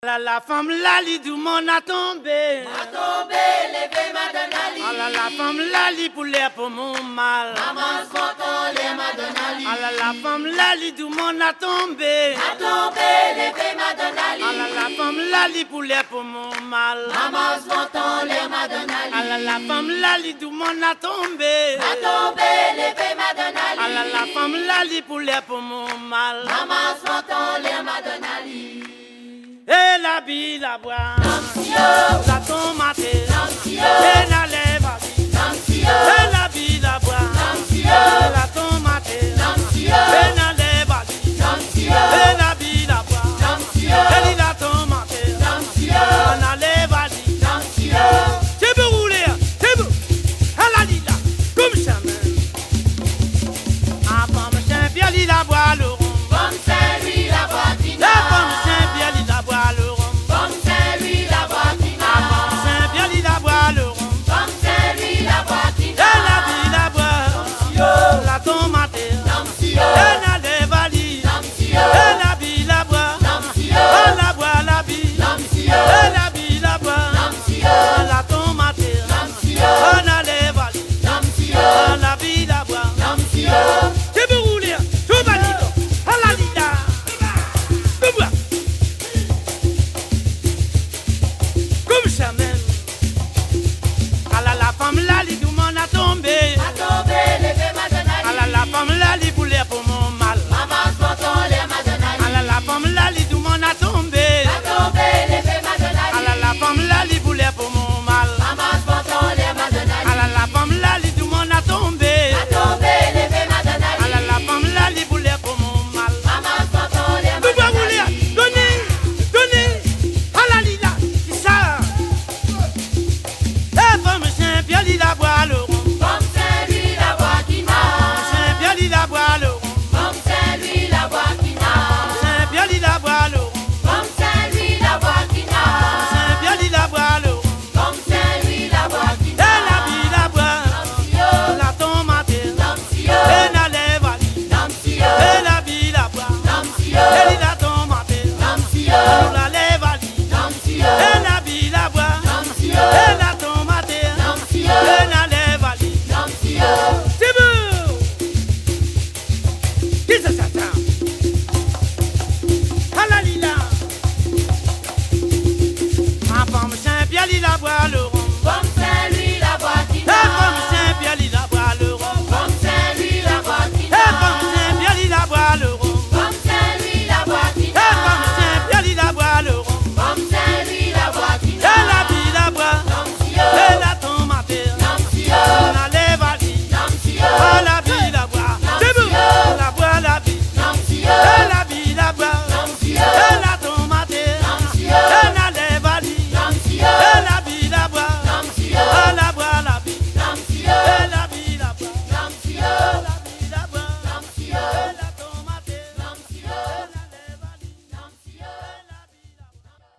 La femme Lali du monde a tombé. A tombé, levé Madame Ali. La femme Lali pour l'air pour mon mal. Maman s'entend les Madame Ali. La femme Lali du monde a tombé. A tombé, levé Madame Ali. La femme Lali pour l'air pour mon mal. Maman s'entend les Madame Ali. La femme Lali du monde a tombé. A tombé, levé Madame Ali. La femme Lali pour l'air pour mon mal. Maman s'entend les Madame Ali. Et la bille la bois, la tomate, Namsio, et la lèvre, Namsio, et la bille la bois, la tomate, Namsio, et la lèvre, Namsio, et la bille la bois, Namsio, et la tomate, Namsio, la lèvre, Namsio. c'est beau rouler, c'est beau, elle a dit là, comme ça même. Avant, monsieur, bien, il a bois le rhum. Comme c'est lui la boîtina. La femme Saint-Pierre, il a bois le rhum. Comme c'est lui la boîtina. Saint-Pierre, il a bois le rhum. Comme c'est lui la boîtina. Et la vie, la bois, la tomate, Namsio, et la lèvre, Namsio, et la vie, la bois, Namsio, la bois, la vie, Namsio, et la vie, la bois, Namsio, la tomate, Namsio, la lèvre, Namsio, la vie, la bois. Namsio. C'est pour rouler, tout va dire, à la lida, tout va. Comme ça, mais.